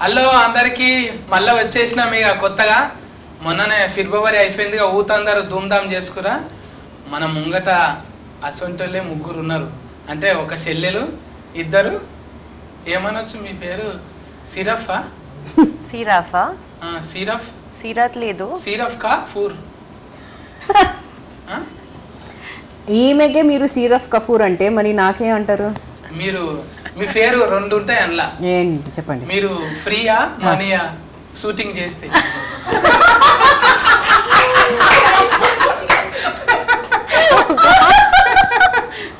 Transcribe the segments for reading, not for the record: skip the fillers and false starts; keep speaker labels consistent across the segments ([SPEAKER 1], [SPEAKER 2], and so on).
[SPEAKER 1] Hello అందరికి మళ్ళీ వచ్చేసినాం ఇక కొత్తగా. మొన్ననే ఫిబ్రవరి అయిపోయిందిగా, ఊతందరూ ధూమ్ధామ్ చేసుకురా. మన ముంగట అసొంటోళ్ళే ముగ్గురు ఉన్నారు. అంటే ఒక చెల్లెలు, ఇద్దరు. ఏమనొచ్చు మీ పేరు? సిరఫా?
[SPEAKER 2] సిరాఫా?
[SPEAKER 1] సిరఫ్
[SPEAKER 2] సిరాత్ లేదు.
[SPEAKER 1] సిరఫ్ కా ఫూర్?
[SPEAKER 3] ఈమెకే మీరు సిరఫ్ కఫూర్ అంటే మరి నాకే అంటారు?
[SPEAKER 1] మీరు మీ పేరు రెండు ఉంటాయి అందులో.
[SPEAKER 3] ఏంటి చెప్పండి.
[SPEAKER 1] మీరు ఫ్రీయా మనీయా షూటింగ్ చేస్తే?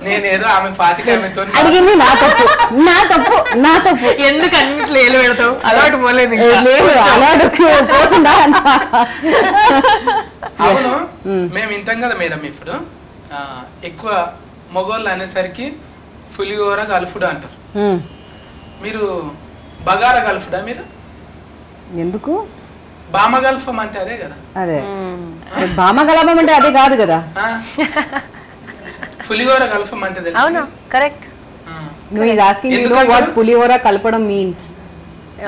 [SPEAKER 1] నేనేదో ఆమె ఫాతిక ఆమెతో
[SPEAKER 3] అడిగింది నా తప్పు, నా తప్పు, నా తప్పు.
[SPEAKER 4] ఎందుకు అన్నిట్లో ఏలు పెడతావు? అలవాటు పోలేదు.
[SPEAKER 3] లేదు అలవాటు పోతుందా?
[SPEAKER 1] అవును, మేము వింటాం కదా మేడం. ఇప్పుడు ఎక్కువ మగవాళ్ళు అనేసరికి పులిహోర కలుపుడు అంటారు. మీరు బగారా కలుపుడా? మీరు
[SPEAKER 3] ఎందుకు
[SPEAKER 1] బామ గల్ఫం అంటే అదే కదా?
[SPEAKER 3] అదే బామ గలపం అంటే అదే కాదు కదా.
[SPEAKER 1] పులిహోర కలుపం అంటే తెలుసు.
[SPEAKER 2] అవును, correct.
[SPEAKER 3] No, he's asking you know what pulihora kalpadam means.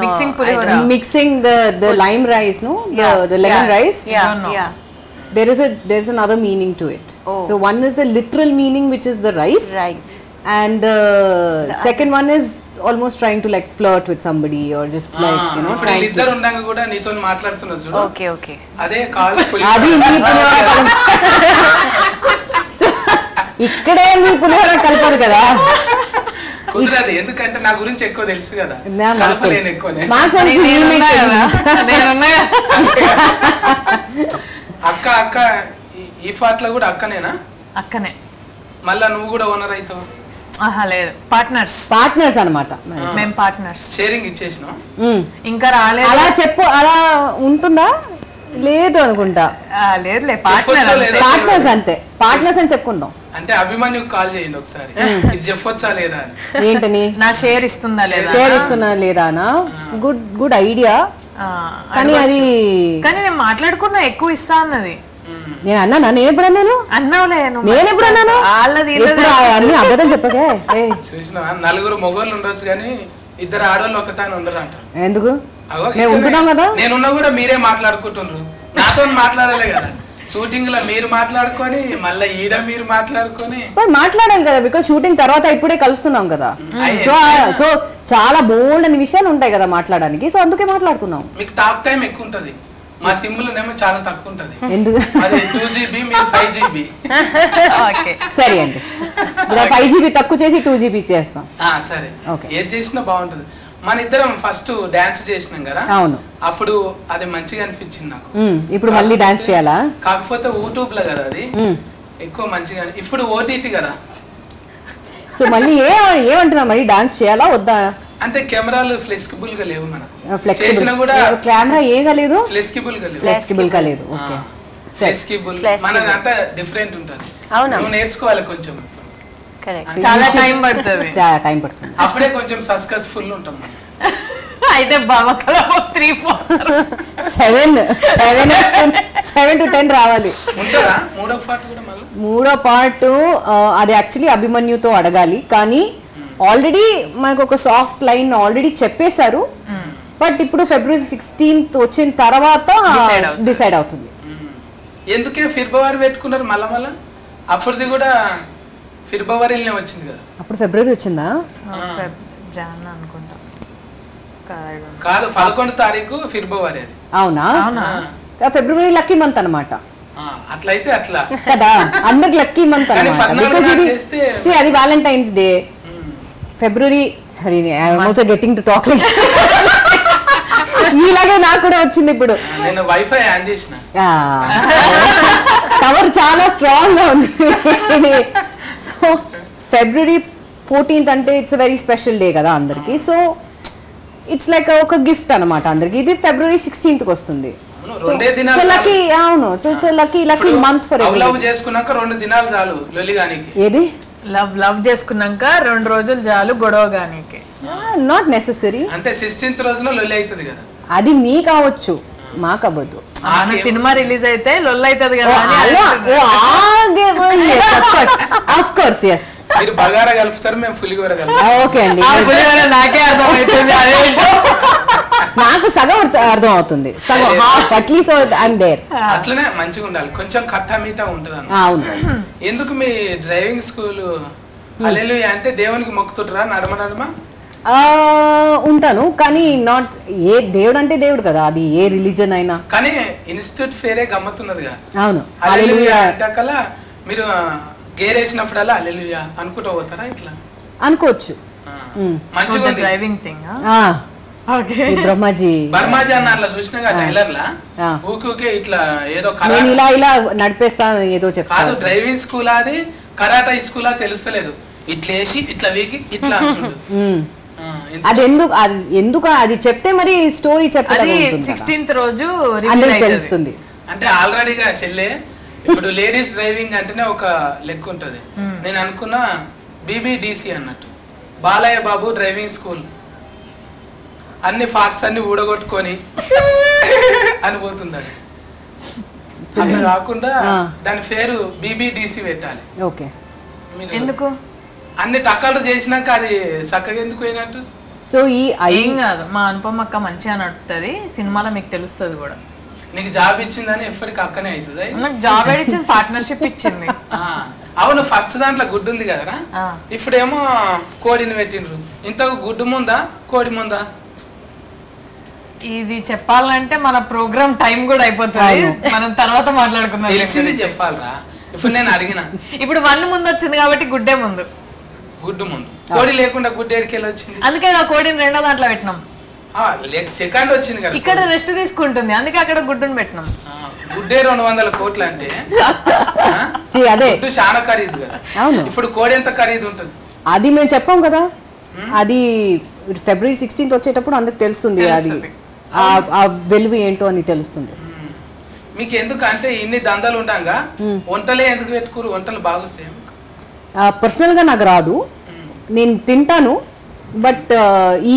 [SPEAKER 4] Mixing pulihora.
[SPEAKER 3] Mixing the lime rice, no? The lemon rice.
[SPEAKER 2] Yeah.
[SPEAKER 3] There's another meaning to it.
[SPEAKER 2] Oh.
[SPEAKER 3] So one is the literal meaning, which is the rice.
[SPEAKER 2] Right.
[SPEAKER 3] And the second one is almost trying to like flirt with somebody or just like, you know,
[SPEAKER 1] ఇప్పుడు ఇద్దరు ఉండంగా కూడా నీతో మాట్లాడుతున్నారు చూడు.
[SPEAKER 2] Okay, okay.
[SPEAKER 1] అదే call
[SPEAKER 3] అది
[SPEAKER 1] పులిహోర.
[SPEAKER 3] మీ పులిహోర ఇక్కడే మీ పులిహోర కలపదు కదా.
[SPEAKER 1] కుదరదు, ఎందుకంటే నా గురించి ఎక్కువ తెలుసు కదా.
[SPEAKER 3] నాకు
[SPEAKER 1] కలపలేను ఎక్కువనే.
[SPEAKER 3] మాకు తెలిసి
[SPEAKER 4] నేనున్నా కదా.
[SPEAKER 1] అక్క అక్క ఈ ఫాట్లో కూడా అక్కనేనా?
[SPEAKER 4] అక్కనే.
[SPEAKER 1] మళ్ళా నువ్వు కూడా ఓనర్ అవుతావు?
[SPEAKER 4] ఆహా లేదు, పార్ట్నర్స్.
[SPEAKER 3] పార్ట్నర్స్ అన్నమాట.
[SPEAKER 4] మేము పార్ట్నర్స్.
[SPEAKER 1] షేరింగ్ ఇచ్చేసినావు?
[SPEAKER 4] ఇంకా రాలేదు.
[SPEAKER 3] అలా చెప్పు, అలా ఉంటుందా? లేదు అనుకుంటా.
[SPEAKER 4] లేదులే,
[SPEAKER 1] చెప్పొచ్చా లేదా?
[SPEAKER 3] పార్ట్నర్స్ అంతే, పార్ట్నర్స్ అని చెప్పుకుందాం.
[SPEAKER 1] అంటే అభిమన్యుకు కాల్ చేయండి ఒకసారి, ఇది చెప్పొచ్చా లేదా అని.
[SPEAKER 3] ఏంటని?
[SPEAKER 4] నా షేర్ ఇస్తుందా లేదా?
[SPEAKER 3] షేర్ ఇస్తున్నా లేదానా? Good idea. కానీ అది
[SPEAKER 4] కానీ నేను మాట్లాడుకున్నా ఎక్కువ ఇస్తా అన్నది.
[SPEAKER 3] నేను అన్నానా? నేను ఎప్పుడు అన్నాను?
[SPEAKER 4] అన్నావులే.
[SPEAKER 3] నేను ఎప్పుడు అన్నాను? అన్ని అబద్ధం చెప్పకే.
[SPEAKER 1] చూసినా నలుగురు మొగోళ్ళు ఉండొచ్చు కానీ ఇద్దరు ఆడోళ్ళు ఒకతాని ఉండరు అంటారు.
[SPEAKER 3] ఎందుకు?
[SPEAKER 1] అగో
[SPEAKER 3] మేము ఉంటున్నాం కదా.
[SPEAKER 1] నేనున్నా కూడా మీరే మాట్లాడుకుంటుండ్రు, నాతో మాట్లాడాలి కదా. షూటింగ్ లో మీరు మాట్లాడుకొని మళ్ళీ ఈడ మీరు మాట్లాడుకొని
[SPEAKER 3] మాట్లాడాలి కదా. బికాస్ షూటింగ్ తర్వాత ఇప్పుడే కలుస్తున్నాం కదా. సో చాలా బోల్డ్ అనే విషయాలు ఉంటాయి కదా మాట్లాడడానికి. సో అందుకే మాట్లాడుతున్నాం.
[SPEAKER 1] మీకు టాక్ టైం ఎక్కువ ఉంటది, మా సిమ్లోనేమో చాలా తక్కువ ఉంటది.
[SPEAKER 3] ఎందుకు?
[SPEAKER 1] అది 2GB, మీరు 5GB.
[SPEAKER 3] సరే అండి, 5GB తక్కువ చేసి 2GB చేస్తాం.
[SPEAKER 1] సరే, ఏది చేసినా బాగుంటది. మన ఇద్దరం ఫస్ట్ డాన్స్ చేసినాం కదా.
[SPEAKER 3] అవును,
[SPEAKER 1] అప్పుడు అది మంచిగా అనిపించింది నాకు.
[SPEAKER 3] ఇప్పుడు మళ్ళీ డాన్స్ చేయాలా?
[SPEAKER 1] కాకపోతే యూట్యూబ్ లో కదా అది ఎక్కువ మంచిగా. ఇప్పుడు ఓటీటీ కదా.
[SPEAKER 3] సో మళ్ళీ ఏమంటున్నా, మళ్ళీ డాన్స్ చేయాలా వద్దా?
[SPEAKER 1] అంటే కెమెరాలు ఫ్లెక్సిబుల్ గా లేవు మనకు. చేసినా కూడా
[SPEAKER 3] కెమెరా ఏగా లేదు,
[SPEAKER 1] ఫ్లెక్సిబుల్ గా లేదు.
[SPEAKER 3] ఓకే,
[SPEAKER 1] ఫ్లెక్సిబుల్ మనది అంతా డిఫరెంట్ ఉంటుంది. నువ్వు నేర్చుకోవాలి కొంచెం.
[SPEAKER 4] చాలా టైం పడుతుంది.
[SPEAKER 3] టైం పడుతుంది.
[SPEAKER 1] అప్పుడే కొంచెం సక్సెస్ఫుల్ ఉంటాం.
[SPEAKER 4] అయితే బావకల
[SPEAKER 3] 7 to 10 రావాలి.
[SPEAKER 1] ఉంటారా మూడో పార్ట్ కూడా? మళ్ళీ
[SPEAKER 3] మూడో పార్ట్ అది యాక్చువల్లీ అభిమన్యుతో అడగాలి. కానీ ఆల్రెడీ మనకు ఒక సాఫ్ట్ లైన్ ఆల్రెడీ చెప్పేశారు. బట్ ఇప్పుడు February 16th వచ్చిన తర్వాత డిసైడ్ అవుతుంది.
[SPEAKER 1] ఎందుకే ఫిబ్రవరి పెట్టుకున్నారు మళ్ళా? అప్పుడుది కూడా ఫిబ్రవరిలోనే వచ్చింది కదా.
[SPEAKER 3] అప్పుడు ఫిబ్రవరి వచ్చిందా?
[SPEAKER 4] జాన్ అనుకుంటా.
[SPEAKER 1] కాదు, 11వ తారీఖు ఫిబ్రవరి అది.
[SPEAKER 3] అవునా? ఫిబ్రవరి లక్కీ మంత్ అనమాట.
[SPEAKER 1] అట్లయితే అట్లా
[SPEAKER 3] కదా, అందరికి లక్కీ మంత్ అనమాట. అది Valentine's day. February sorry, I'm also getting to talk. మీలాగే నాకు కూడా వచ్చింది ఇప్పుడు.
[SPEAKER 1] నేను వైఫై ఆన్ చేసిన.
[SPEAKER 3] కవర్ చాలా స్ట్రాంగ్ గా ఉంది. సో February 14th అంటే ఇట్స్ వెరీ స్పెషల్ డే కదా అందరికి. సో ఇట్స్ లైక్ ఒక గిఫ్ట్ అనమాట అందరికి. ఇది February 16th కి వస్తుంది. లక్కీ. అవును, so it's lucky month for every.
[SPEAKER 1] Love చేసుకున్నాక 2 దినాలు చాలు లొల్లిగానికి.
[SPEAKER 3] ఏది?
[SPEAKER 4] లవ్ చేసుకున్నాక 2 రోజులు చాలు గొడవగానికి.
[SPEAKER 3] Not necessary.
[SPEAKER 1] అంటే 16th రోజున లొల్లి అవుతుంది కదా.
[SPEAKER 3] అది మీ కావచ్చు, మాకు అవ్వదు.
[SPEAKER 4] సినిమా రిలీజ్ అయితే లొల్లి అవుతుంది కదా.
[SPEAKER 3] Of course, yes.
[SPEAKER 1] మీరు బగారా కలుపుతారు, మేము పులిహోర కలుపుతాం.
[SPEAKER 3] ఓకే అండి,
[SPEAKER 4] నాకే అర్థమవుతుంది అదేంటో.
[SPEAKER 3] నాకు సగం అర్థం అవుతుంది, సగం హాఫ్ అట్లీస్ట్ ఐఎమ్ దేర్.
[SPEAKER 1] అట్లనే మంచిగా ఉండాలి, కొంచెం కట్టా మీతా ఉంటది అన్న.
[SPEAKER 3] అవును.
[SPEAKER 1] ఎందుకు మీ డ్రైవింగ్ స్కూల్ హల్లెలూయా అంటే దేవునికి మొక్కుతుంటారా నడమ నడమ?
[SPEAKER 3] ఉంటాను, కానీ నాట్ ఏ దేవుడు అంటే దేవుడు కదా, అది ఏ రిలీజన్ అయినా.
[SPEAKER 1] కానీ ఇన్స్టిట్యూట్ ఫేరే గమ్మత్తున్నదిగా.
[SPEAKER 3] అవును.
[SPEAKER 1] హల్లెలూయా అంటాకల్లా మీరు గేర్ వేసినప్పుడల్లా హల్లెలూయా అనుకుంటూ పోతారా ఇట్లా?
[SPEAKER 3] అనుకోవచ్చు.
[SPEAKER 1] మంచిగా ఉంది
[SPEAKER 4] డ్రైవింగ్ థింగ్.
[SPEAKER 3] బ్రహ్మాజీ
[SPEAKER 1] బర్మాజీ అన్న అట్లా చూసినా టైలర్ లా ఊకే ఇట్లా ఏదో
[SPEAKER 3] నేను ఇలా ఇలా నడిపేస్తాను ఏదో
[SPEAKER 1] కాదు.
[SPEAKER 3] చెప్తాను.
[SPEAKER 1] డ్రైవింగ్ స్కూల్ అది కరాటా స్కూల్ తెలుస్తలేదు, ఇట్లా వేసి ఇట్లా వీకి ఇట్లా
[SPEAKER 3] అది ఎందుకు అది చెప్తే మరి స్టోరీ చెప్పాలి,
[SPEAKER 4] 16th రోజు
[SPEAKER 3] అందరికి తెలుస్తుంది.
[SPEAKER 1] అంటే ఆల్రెడీగా చెల్లె ఇప్పుడు లేడీస్ డ్రైవింగ్ అంటేనే ఒక లెక్క ఉంటది. నేను అనుకున్నా బీబీడీసీ అన్నట్టు, బాలయ్య బాబు డ్రైవింగ్ స్కూల్, అన్ని ఫాట్స్ అన్ని ఊడగొట్టుకొని అని పోతుంది. అది అట్లా కాకుండా దాని పేరు బీబీడీసీ పెట్టాలి.
[SPEAKER 3] ఓకే.
[SPEAKER 4] ఎందుకు
[SPEAKER 1] అన్ని టక్కలు చేసినాక అది చక్కగా ఎందుకు పోయినట్టు?
[SPEAKER 3] సో
[SPEAKER 4] ఏం కాదు, మా అనుపమ అక్క మంచిగా నడుపుతుంది సినిమాలో, మీకు తెలుస్తుంది కూడా.
[SPEAKER 1] నీకు జాబ్ ఇచ్చిందని ఎప్పటికి అక్కనే అవుతుంది.
[SPEAKER 4] నాకు జాబ్ ఇచ్చింది, పార్ట్నర్షిప్ ఇచ్చింది.
[SPEAKER 1] అవును, ఫస్ట్ దాంట్లో గుడ్డు ఉంది కదరా, ఇప్పుడేమో కోడిని పెట్టిండ్రు. ఇంత గుడ్డు ముందా కోడి ముందా?
[SPEAKER 4] ఇది చెప్పాలంటే మన ప్రోగ్రామ్ టైం కూడా అయిపోతుంది, మనం తర్వాత మాట్లాడుకుందాం.
[SPEAKER 1] తెలిసింది చెప్పాలరా. ఇప్పుడు నేను అడిగిన,
[SPEAKER 4] ఇప్పుడు 1 ముందు వచ్చింది కాబట్టి గుడ్డే ముందు,
[SPEAKER 1] గుడ్డు ముందు. కోడి లేకుండా గుడ్డు ఎడికెళ్ళి వచ్చింది,
[SPEAKER 4] అందుకే ఆ కోడిని రెండో దాంట్లో పెట్టినాం.
[SPEAKER 1] సెకండ్ వచ్చింది కదా,
[SPEAKER 4] ఇక్కడ రెస్ట్ తీసుకుంటుంది, అందుకే అక్కడ గుడ్డుని పెట్టినాం.
[SPEAKER 1] గుడ్డే 200 కోట్లు అంటే
[SPEAKER 3] అదే
[SPEAKER 1] గుడ్డు చాలా ఖరీదు కదా. ఇప్పుడు కోడి ఎంత ఖరీదు ఉంటుంది
[SPEAKER 3] అది మేము చెప్పాం కదా. అది February 16th వచ్చేటప్పుడు అందుకు తెలుస్తుంది, అది ఆ వెలుగు ఏంటో అని తెలుస్తుంది.
[SPEAKER 1] మీకు ఎందుకు అంటే ఇన్ని దందాలు ఉండగా వంటలే ఎందుకు పెట్టుకోరు? వంటలు బాగా
[SPEAKER 3] పర్సనల్ గా నాకు రాదు, నేను తింటాను, బట్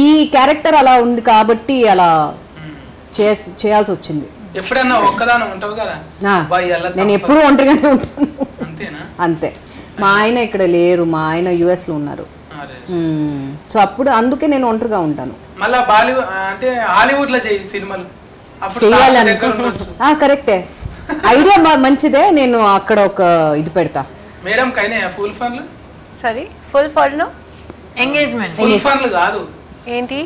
[SPEAKER 3] ఈ క్యారెక్టర్ అలా ఉంది కాబట్టి అలా చేయాల్సి వచ్చింది.
[SPEAKER 1] ఎప్పుడన్నా ఒక్కదాని ఉంటావు కదా,
[SPEAKER 3] నేను ఎప్పుడు ఒంటరిగానే ఉంటాను.
[SPEAKER 1] అంతేనా?
[SPEAKER 3] అంతే. మా ఆయన ఇక్కడ లేరు, మా ఆయన US లో ఉన్నారు. సో అప్పుడు అందుకే నేను ఒంటరిగా ఉంటాను.
[SPEAKER 1] మళ్ళా బాలీవుడ్ అంటే హాలీవుడ్ లో చేయి సినిమాలు,
[SPEAKER 3] కరెక్టే, ఐడియా మంచిదే. నేను అక్కడ ఒక ఇది పెడతా.
[SPEAKER 1] మేడం కైనా ఫుల్ ఫన్లు?
[SPEAKER 2] సరే, ఫుల్ ఫన్లు
[SPEAKER 4] ఎంగేజ్మెంట్.
[SPEAKER 1] ఫుల్ ఫన్లు కాదు,
[SPEAKER 2] ఏంటి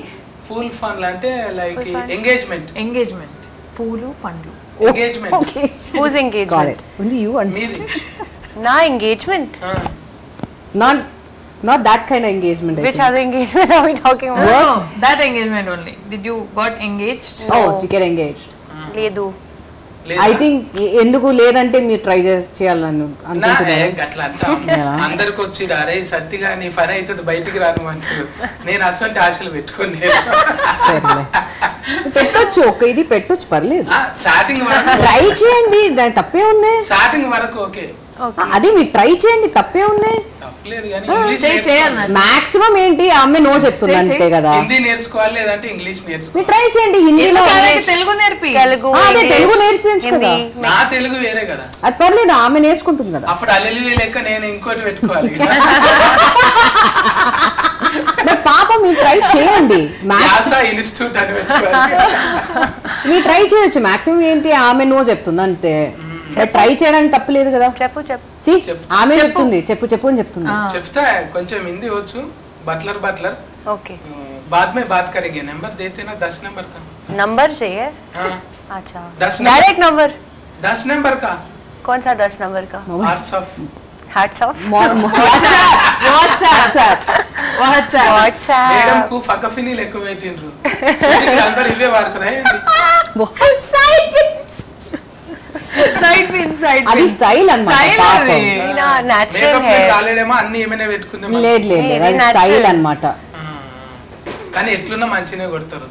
[SPEAKER 1] ఫుల్ ఫన్లు అంటే లైక్ ఎంగేజ్మెంట్.
[SPEAKER 4] ఎంగేజ్మెంట్ పూలు పండ్లు.
[SPEAKER 1] Engagement.
[SPEAKER 2] Whose engagement?
[SPEAKER 3] Only you and
[SPEAKER 1] మీది.
[SPEAKER 2] నా engagement?
[SPEAKER 3] Not that kind of engagement.
[SPEAKER 2] Which other engagement are we talking about?
[SPEAKER 4] No, that engagement only. Did you got engaged?
[SPEAKER 3] Oh, you get engaged.
[SPEAKER 2] లేదు.
[SPEAKER 3] I think ఎందుకు లేదంటే మీరు try చేయాలని అనుకుంటున్నారు.
[SPEAKER 1] అట్లా అంటా అందరికి వచ్చి అరే సత్తిగా నీ పని అవుతుంది బయటికి రాను అంటారు. నేను అసలు ఆశలు పెట్టుకోండి.
[SPEAKER 3] పెట్టొచ్చు, ఒక ఇది పెట్టొచ్చు, పర్లేదు.
[SPEAKER 1] స్టార్టింగ్ వరకు
[SPEAKER 3] ట్రై చేయండి, దాని తప్పే ఉంది.
[SPEAKER 1] స్టార్టింగ్ వరకు ఓకే,
[SPEAKER 3] అది మీరు ట్రై చేయండి, తప్పే ఉంది.
[SPEAKER 1] తప్పలేదు కానీ ఇంగ్లీష్
[SPEAKER 3] మాక్సిమం ఏంటి ఆమె నో చెప్తుంది అంతే కదా.
[SPEAKER 1] హిందీ నేర్చుకోవాలి లేదంటే ఇంగ్లీష్ నేర్చుకోవాలి.
[SPEAKER 3] మీరు ట్రై చేయండి, హిందీలో
[SPEAKER 4] తెలుగు నేర్పి.
[SPEAKER 3] తెలుగు నేర్పించు కదా,
[SPEAKER 1] నా తెలుగు వేరే కదా,
[SPEAKER 3] అది పర్లేదు, ఆమె నేర్చుకుంటుంది కదా.
[SPEAKER 1] అప్పుడు అల్లెలు లెక్క నేను ఇంకోటి పెట్టుకోవాలి.
[SPEAKER 3] పాపం మీరు ట్రై చేయండి,
[SPEAKER 1] ఇన్స్టిట్యూట్ అని పెట్టుకోవాలి.
[SPEAKER 3] మీరు ట్రై చేయొచ్చు. మాక్సిమం ఏంటి ఆమె నో చెప్తుంది అంతే, ట్రై చేయడానికి తప్పలేదు కదా. ఆమె చెప్తుంది చెప్పు చెప్పు అని చెప్తుంది.
[SPEAKER 1] చెప్తా కొంచెం హిందీ వచ్చు. बटलर
[SPEAKER 2] ओके,
[SPEAKER 1] बाद में बात करेंगे. नंबर देते ना 10 नंबर का.
[SPEAKER 2] नंबर चाहिए?
[SPEAKER 1] हाँ.
[SPEAKER 2] अच्छा,
[SPEAKER 1] 10
[SPEAKER 2] डायरेक्ट नंबर?
[SPEAKER 1] 10 नंबर का.
[SPEAKER 2] कौन सा 10 नंबर का? Hats off. WhatsApp.
[SPEAKER 1] మేడం కు ఫకఫిని లెక్క పెట్టిండ్రు. అందరూ ఇవే వాడుతున్నాయి.
[SPEAKER 3] అది స్టైల్ అన్నమాట.
[SPEAKER 1] అన్ని ఏమైనా పెట్టుకుందాం.
[SPEAKER 3] లేదు లేదు, అది స్టైల్ అన్నమాట.
[SPEAKER 1] కానీ ఎట్లున్నా మంచినే కొడతారు.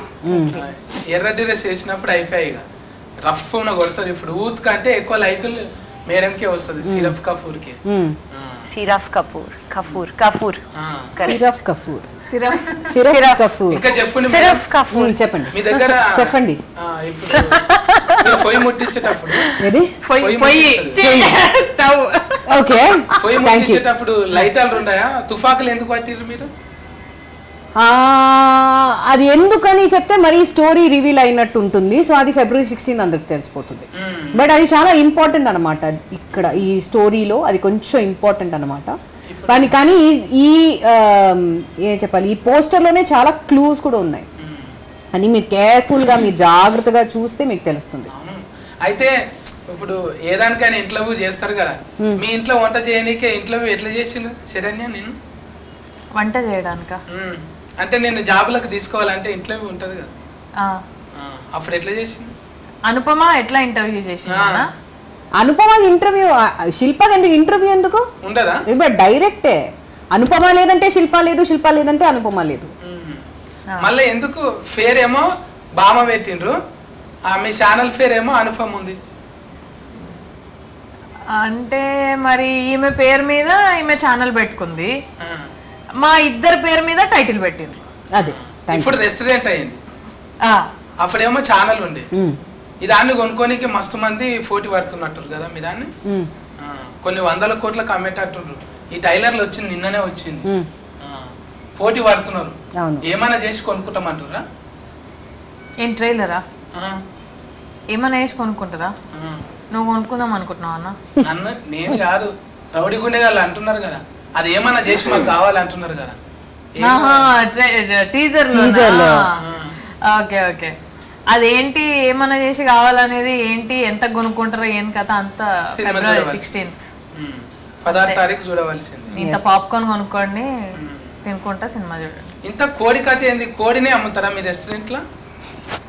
[SPEAKER 1] ఎర్ర డ్రెస్ వేసినప్పుడు అయిపోయిగా రఫ్ ఉన్న కొడతారు. ఇప్పుడు ఊత్ కంటే ఎక్కువ లైకులు మేడం కే వస్తుంది. సిరఫ్ కపూర్ కి.
[SPEAKER 2] సిరఫ్ కపూర్
[SPEAKER 1] ఇంకా చెప్పండి.
[SPEAKER 2] సిరఫ్ కపూర్
[SPEAKER 3] చెప్పండి,
[SPEAKER 1] మీ దగ్గర
[SPEAKER 3] చెప్పండి.
[SPEAKER 1] ఇప్పుడు పొయ్యి ముట్టించేటప్పుడు పొయ్యి ముట్టించేటప్పుడు లైటాలు ఉన్నాయా? తుఫాకులు ఎందుకు పట్టిర్రు మీరు?
[SPEAKER 3] అది ఎందుకని చెప్తే మరి స్టోరీ రివీల్ అయినట్టు ఉంటుంది. సో అది February 16 అందరికి తెలిసిపోతుంది. బట్ అది చాలా ఇంపార్టెంట్ అనమాట. ఇక్కడ ఈ స్టోరీలో అది కొంచెం ఇంపార్టెంట్ అనమాట. కానీ ఈ ఏం చెప్పాలి, ఈ పోస్టర్లోనే చాలా క్లూస్ కూడా ఉన్నాయి. అని మీరు కేర్ఫుల్గా మీరు జాగ్రత్తగా చూస్తే మీకు తెలుస్తుంది.
[SPEAKER 1] అయితే ఇప్పుడు ఏదానికైనా ఇంటర్వ్యూ చేస్తారు కదా, మీ ఇంట్లో వంట చేయనీకే ఇంటర్వ్యూ ఎట్లా చేసిండు శరణ్య? నేను
[SPEAKER 4] వంట చేయడానిక
[SPEAKER 1] అంటే నేను జాబులకు తీసుకోవాలంటే ఇంటర్వ్యూ ఉంటది కదా, అప్పుడు ఎట్లా చేసింది?
[SPEAKER 4] అనుపమ ఎట్లా ఇంటర్వ్యూ చేసింది?
[SPEAKER 3] అనుపమ ఇంటర్వ్యూ, శిల్పకి ఎందుకు ఇంటర్వ్యూ ఎందుకు
[SPEAKER 1] ఉండదా?
[SPEAKER 3] ఇప్పుడు డైరెక్టే. అనుపమ లేదంటే శిల్ప లేదు, శిల్ప లేదంటే అనుపమ లేదు.
[SPEAKER 1] మళ్ళీ ఎందుకు ఫేర్ ఏమో బామ పెట్టిండ్రు, మీ ఛానల్ ఫేర్ ఏమో అనుపమ ఉంది
[SPEAKER 4] అంటే మరి ఈమె పేరు మీద ఈమె ఛానల్ పెట్టుకుంది, మా ఇద్దరు పేరు మీద టైటిల్ పెట్టిండ్రు.
[SPEAKER 3] అదే
[SPEAKER 1] ఇప్పుడు రెస్టారెంట్ అయింది, అప్పుడేమో ఛానల్ ఉండే. ఈ దాన్ని కొనుక్కోనికి మస్తు మంది పోటీ పడుతున్నట్టు కదా మీ దాన్ని, కొన్ని 100 కోట్లకు అమ్మేటట్టుండ్రు. ఈ టైలర్లు వచ్చింది నిన్ననే వచ్చింది, పోటీ పడుతున్నారు. ఏమైనా చేసి కొనుక్కుంటామంటారా?
[SPEAKER 4] ఏం ట్రైలరా? ఏమైనా వేసి కొనుక్కుంటారా? నువ్వు కొనుక్కుందాం అనుకుంటున్నావు అన్న?
[SPEAKER 1] నన్ను నేను కాదు, రౌడీ గుండెగాళ్ళు అంటున్నారు కదా, అది ఏమైనా చేసి మాకు కావాలంటున్నారు కదా
[SPEAKER 4] టీజర్. ఓకే ఓకే, అదేంటి ఏమన్నా చేసి కావాలనేది ఏంటి, ఎంత కొనుక్కుంటారో ఏం కథ అంతా February 16th
[SPEAKER 1] 16వ తారీఖు చూడవలసింది.
[SPEAKER 4] ఇంత పాప్కార్న్ కొనుక్కోండి, తినుకుంటా సినిమా చూడండి.
[SPEAKER 1] ఇంత కోడి కథ ఏంది? కోడినే అమ్ముతారా మీ రెస్టారెంట్ లో?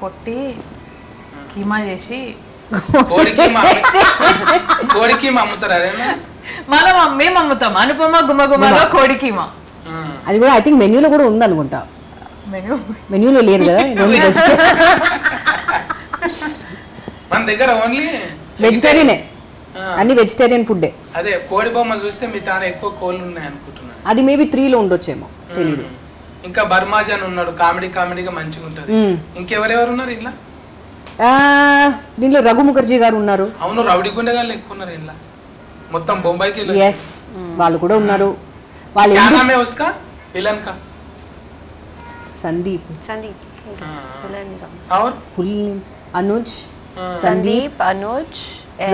[SPEAKER 4] కొట్టి కీమా చేసి
[SPEAKER 1] కోడి కీమా అమ్ముతారా?
[SPEAKER 4] మేము అమ్ముతాం అనుపమ గుమగుమలో కోడి కీమా.
[SPEAKER 3] అది కూడా ఐ థింక్ మెన్యూలో కూడా ఉంది అనుకుంటా. మెన్యూలో లేదు కదా,
[SPEAKER 1] మన దగ్గర ఓన్లీ
[SPEAKER 3] వెజిటేరియనే, అన్ని వెజిటేరియన్ ఫుడ్.
[SPEAKER 1] అదే కోడి బొమ్మ చూస్తే మీ తాను ఎక్కువ కోళ్ళు ఉన్నాయి అనుకుంటున్నాను.
[SPEAKER 3] అది మేబీ 3లో ఉండొచ్చేమో, తెలీదు.
[SPEAKER 1] ఇంకా బర్మాజాన్ ఉన్నాడు, కామెడీగా మంచిగా ఉంటది. ఇంకెవరెవరు ఉన్నారు ఇలా?
[SPEAKER 3] దీంట్లో రఘు ముఖర్జీ గారు ఉన్నారు.
[SPEAKER 1] అవును, రౌడీ గుండెగాళ్ళు ఎక్కువ ఉన్నారు ఇలా, మొత్తం బొంబాయికి.
[SPEAKER 3] ఎస్, వాళ్ళు కూడా ఉన్నారు. వాళ్ళు
[SPEAKER 1] విలన్ కా
[SPEAKER 3] సందీప్
[SPEAKER 1] और
[SPEAKER 3] फुल अनुज
[SPEAKER 2] संदीप अनुज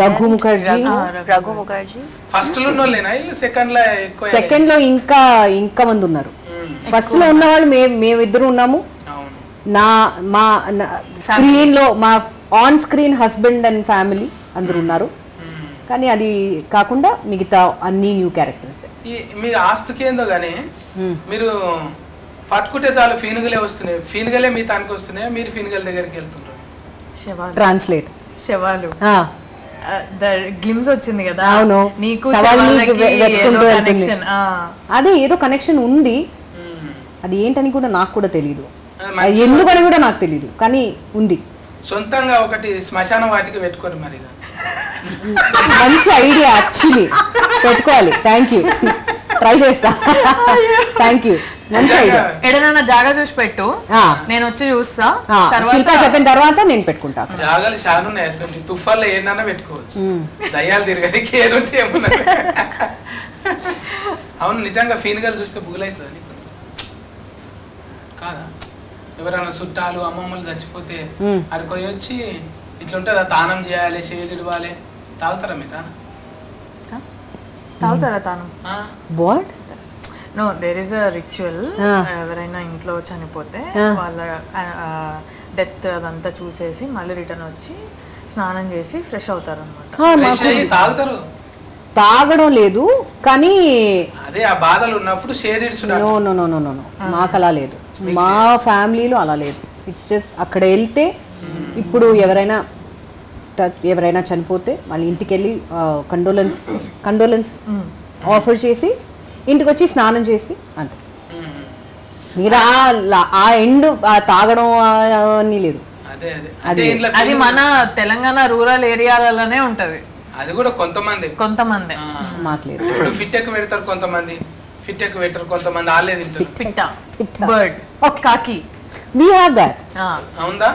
[SPEAKER 3] రఘు
[SPEAKER 2] ముఖర్జీ
[SPEAKER 1] ఫస్ట్ లో ఉన్నోళ్ళేనా సెకండ్ లో ఎక్కువ?
[SPEAKER 3] సెకండ్ లో ఇంకా మంది ఉన్నారు. ఫస్ట్ లో ఉన్న వాళ్ళు మేమిద్దరు ఉన్నాము. మా స్క్రీన్ లో మా on screen husband and family అందరు ఉన్నారు. కానీ అది కాకుండా మిగతా అన్ని న్యూ క్యారెక్టర్స్.
[SPEAKER 1] మీ ఆస్తుకి ఏందో గానీ మీరు పట్టుకుంటే చాలు ఫీనుగలే వస్తున్నాయి, ఫీనుగలే మీ తానికి వస్తున్నాయి, మీరు ఫీనుగల దగ్గరికి వెళ్తుంటారు.
[SPEAKER 3] ట్రాన్స్లేట్
[SPEAKER 4] శవాలు గ్లిమ్స్ వచ్చింది కదా.
[SPEAKER 3] అవును,
[SPEAKER 4] నీకు
[SPEAKER 3] అదే ఏదో కనెక్షన్ ఉంది. అది ఏంటని కూడా నాకు కూడా తెలియదు, ఎందుకని కూడా నాకు తెలియదు, కానీ ఉంది.
[SPEAKER 1] సొంతంగా ఒకటి శ్మశాన వాటికి పెట్టుకోరు మరి.
[SPEAKER 3] మంచి ఐడియా యాక్చువల్లీ, పెట్టుకోవాలి. థ్యాంక్ యూ, ట్రై చేస్తా. థ్యాంక్ యూ, మంచి ఐడియా.
[SPEAKER 4] ఎడనన్నా జాగా చూసి పెట్టు, నేను వచ్చి చూస్తా.
[SPEAKER 3] శిల్ప చెప్పిన తర్వాత నేను పెట్టుకుంటా.
[SPEAKER 1] జాగాలు చాలా ఉన్నాయి, తుఫాన్లో ఏదన్నా పెట్టుకోవచ్చు, దయ్యాలు తిరగడానికి ఏదంటే ఏమన్నా. అవును, నిజంగా ఫీనుగలు చూస్తే బుగులవుతుంది నీకు కాదా? ఎవరైనా చుట్టాలు అమ్మమ్మలు చచ్చిపోతే అడికి వచ్చి ఇట్లుంటుంది, తానం చేయాలి, చేదిడవాలి, తాగుతారా మీ తాను?
[SPEAKER 4] తాగుతారా తాను?
[SPEAKER 3] What?
[SPEAKER 4] No, there is a ritual. ఎవరైనా ఇంట్లో చనిపోతే వాళ్ళ డెత్ అదంతా చూసేసి మళ్ళీ రిటర్న్ వచ్చి స్నానం చేసి ఫ్రెష్ అవుతారు అనమాట.
[SPEAKER 1] తాగుతారు?
[SPEAKER 3] తాగడం లేదు, కానీ
[SPEAKER 1] అదే ఆ బాధలు ఉన్నప్పుడు
[SPEAKER 3] no no no no no, మాకు అలా లేదు. మా ఫ్యామిలీలో అలా లేదు. ఇట్స్ జస్ట్ అక్కడ వెళ్తే, ఇప్పుడు ఎవరైనా చనిపోతే మళ్ళీ ఇంటికి వెళ్ళి కండోలెన్స్ ఆఫర్ చేసి ఇంటికి వచ్చి స్నానం చేసి అంతే. మీరు ఆ ఎండ్ తాగడం అని లేదు.
[SPEAKER 4] అది మన తెలంగాణ రూరల్ ఏరియాలలోనే ఉంటది.
[SPEAKER 1] అది కూడా కొంతమంది
[SPEAKER 3] మాకు లేదు.
[SPEAKER 1] ఇప్పుడు ఫిట్ ఎక్కువ పెడతారు కొంతమంది, ఫిట్ ఎక్కువ పెట్టారు కొంతమంది, ఆలే తింటారు.
[SPEAKER 4] పిట్ట, బర్డ్, కాకి,
[SPEAKER 3] we have that.
[SPEAKER 1] అవుందా?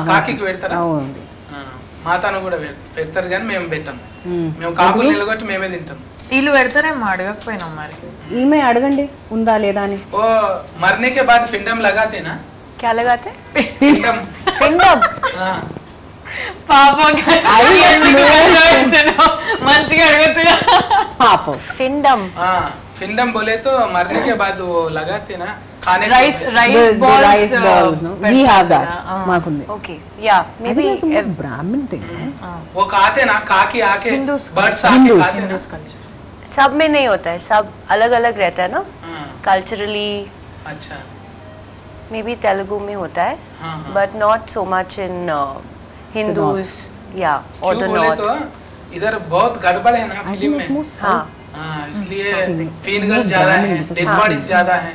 [SPEAKER 1] కాకి పెడతారా? మాతాను కూడా పెడతారు కానీ మేము పెట్టాం. మేము కాకులు నిలగొట్టి మేమే తింటాం.
[SPEAKER 4] వీళ్ళు పెడతారేమో అడగకపోయినాం మరి.
[SPEAKER 3] ఈమె అడగండి ఉందా లేదా అని.
[SPEAKER 1] वो मरने के बाद फिंडम लगाते ना?
[SPEAKER 2] क्या लगाते?
[SPEAKER 1] फिंडम.
[SPEAKER 2] फिंडम.
[SPEAKER 1] हाँ.
[SPEAKER 4] పాపం మంచిగా అడగచ్చు.
[SPEAKER 3] పాపం.
[SPEAKER 2] फिंडम.
[SPEAKER 1] हाँ फिंडम बोले तो मरने के बाद वो लगाते ना खाने
[SPEAKER 4] rice
[SPEAKER 3] rice balls we have that మాకుంది.
[SPEAKER 2] Okay. Yeah. Maybe.
[SPEAKER 3] Brahmin thing.
[SPEAKER 1] वो खाते ना खा के आके
[SPEAKER 4] Hindus.
[SPEAKER 1] बर्ड्स आके
[SPEAKER 3] Hindus.
[SPEAKER 1] खाते ना.
[SPEAKER 4] కల్చర్.
[SPEAKER 2] सब में नहीं होता है. सब अलग अलग रहता है ना.
[SPEAKER 1] हाँ,
[SPEAKER 2] Culturally.
[SPEAKER 1] अच्छा.
[SPEAKER 2] मे बी तेलुगु में होता है.
[SPEAKER 1] हाँ, हाँ.
[SPEAKER 2] But not so much in Hindus. Yeah. Or
[SPEAKER 1] क्यों
[SPEAKER 2] the
[SPEAKER 1] बोले
[SPEAKER 2] north.
[SPEAKER 1] तो इधर बहुत गड़बड़ है ना फिल्म में.
[SPEAKER 2] हाँ.
[SPEAKER 1] हाँ इसलिए फिंगर ज्यादा है, डेड बॉडीज ज्यादा है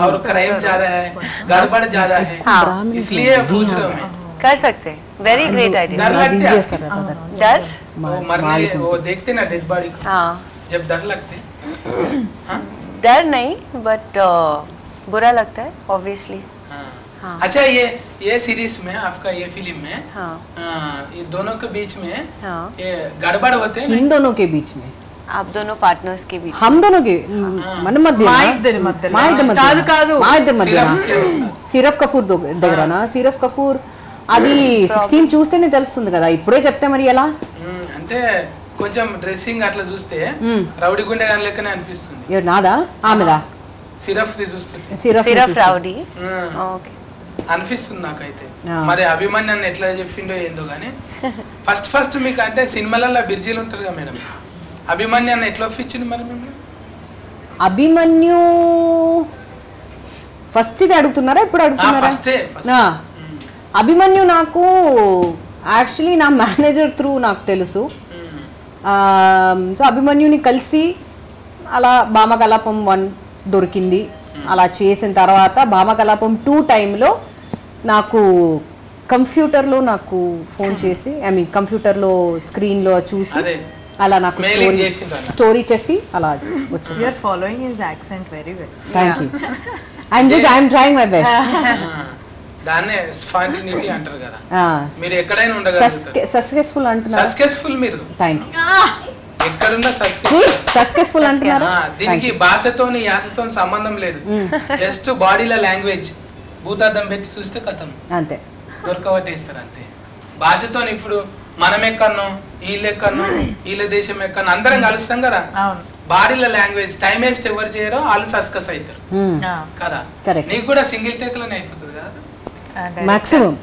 [SPEAKER 1] और क्राइम ज्यादा है, गड़बड़ ज्यादा है.
[SPEAKER 2] हाँ.
[SPEAKER 1] इसलिए पूछ रहा हूँ मैं.
[SPEAKER 2] कर सकते हैं. Very great idea.
[SPEAKER 1] डर लगता है
[SPEAKER 2] डर.
[SPEAKER 1] वो मरने वो देखते ना डेड बॉडी को
[SPEAKER 2] हाँ.
[SPEAKER 1] जब डर लगते. हाँ
[SPEAKER 2] डर नहीं but बुरा लगता है obviously.
[SPEAKER 1] हाँ.
[SPEAKER 2] हाँ.
[SPEAKER 1] अच्छा ये सीरीज में आपका ये फिल्म में
[SPEAKER 2] हाँ.
[SPEAKER 1] ये दोनों के बीच में
[SPEAKER 2] हाँ.
[SPEAKER 1] ये गड़बड़ होते हैं
[SPEAKER 3] इन दोनों के बीच में
[SPEAKER 2] आप दोनों पार्टनर्स के बीच.
[SPEAKER 3] हम दोनों के మన మధ్య
[SPEAKER 4] మా ఇద్దరి మధ్యలో.
[SPEAKER 3] మా ఇద్దరి మధ్య
[SPEAKER 4] కాదు కాదు.
[SPEAKER 3] మా ఇద్దరి మధ్య సిరఫ్ కపూర్ దగ్గరనా? సిరఫ్ కపూర్ అది 16 చూస్తేనే తెలుస్తుంది కదా, ఇప్పుడే చెప్తే మరి ఎలా?
[SPEAKER 1] అంటే కొంచెం డ్రెస్సింగ్ అట్లా చూస్తే రౌడీ గుండె గాని లెక్కనే అనిపిస్తుంది.
[SPEAKER 3] ఎవరు నాదా ఆమెదా?
[SPEAKER 1] సిరఫ్ ది చూస్తుంటే
[SPEAKER 2] సిరఫ్ రౌడీ. ఓకే
[SPEAKER 1] అనిపిస్తుంది నాకైతే. మరి అభిమన్యాన్ని ఎట్లా చెప్పిండో ఏందో గానీ ఫస్ట్ మీకు అంటే సినిమాలలో బిర్జీలు ఉంటారు కదా మేడం, అభిమన్యాన్ని ఎట్లా ఒప్పించింది మరి మిమ్మల్ని?
[SPEAKER 3] అభిమన్యు ఫస్ట్ ఇది అడుగుతున్నారా ఇప్పుడు అడుగుతున్నారా?
[SPEAKER 1] ఫస్ట్
[SPEAKER 3] అభిమన్యు నాకు యాక్చువల్లీ నా మేనేజర్ త్రూ నాకు తెలుసు. సో అభిమన్యుని కలిసి అలా భామకలాపం 1 దొరికింది. అలా చేసిన తర్వాత భామకలాపం 2 టైంలో నాకు కంప్యూటర్లో నాకు ఫోన్ చేసి ఐ మీన్ కంప్యూటర్లో స్క్రీన్లో చూసి అలా నాకు స్టోరీ చెప్పి అలా వచ్చేసి.
[SPEAKER 4] You are following his accent very well.
[SPEAKER 3] Thank you. I'm trying my best.
[SPEAKER 1] దాన్నే స్పాంటినిటీ అంటారు కదా, మీరు ఎక్కడైనా ఉండగలుగుతారు.
[SPEAKER 3] సక్సెస్ఫుల్ అంటున్నారు.
[SPEAKER 1] సక్సెస్ఫుల్ మీరు
[SPEAKER 3] థ్యాంక్ యూ.
[SPEAKER 1] ఎక్కడున్నా
[SPEAKER 3] సక్సెస్ఫుల్ అంటున్నారు.
[SPEAKER 1] దీనికి భాషతోని యాసతోని సంబంధం లేదు, జస్ట్ బాడీల లాంగ్వేజ్ భూతార్థం పెట్టి చూస్తే కథం
[SPEAKER 3] అంతే,
[SPEAKER 1] దొరకబట్టేస్తారు అంతే. భాషతో ఇప్పుడు మనం ఎక్కడనో వీళ్ళు ఎక్కడనో వీళ్ళ దేశం ఎక్కడనో అందరం కలుస్తాం కదా, బాడీల లాంగ్వేజ్ టైం వేస్ట్ ఎవరు చేయరో వాళ్ళు సస్కస్ అవుతారు కదా. నీకు కూడా సింగిల్ టేక్ లోనే అయిపోతుంది కదా
[SPEAKER 3] మాక్సిమం.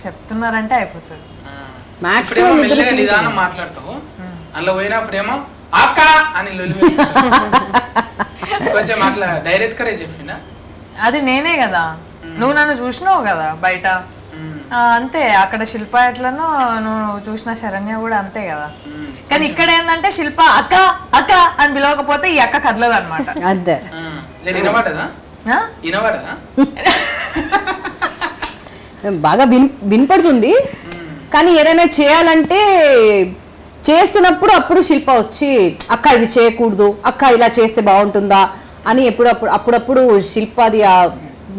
[SPEAKER 4] చెప్తున్నారంటే అయిపోతుంది.
[SPEAKER 1] ఇప్పుడేమో మెల్లగా నిదానం మాట్లాడతావు, అందులో పోయినప్పుడేమో అక్క అని కొంచెం అట్లా డైరెక్ట్ గా చెప్పిందా?
[SPEAKER 4] అది నేనే కదా, నువ్వు నన్ను చూసినావు కదా బయట, అంతే. అక్కడ శిల్ప ఎట్లనో నువ్వు చూసిన శరణ్య కూడా అంతే కదా. కానీ ఇక్కడ ఏంటంటే శిల్ప అక్క అక్క అని పిలవకపోతే ఈ అక్క కదలదు అనమాట.
[SPEAKER 3] అంతే.
[SPEAKER 1] వినబడదా? వినబడదా?
[SPEAKER 3] బాగా వినపడుతుంది, కానీ ఏదైనా చేయాలంటే చేస్తున్నప్పుడు అప్పుడు శిల్ప వచ్చి అక్క ఇది చేయకూడదు, అక్క ఇలా చేస్తే బాగుంటుందా అని అప్పుడప్పుడు శిల్పది ఆ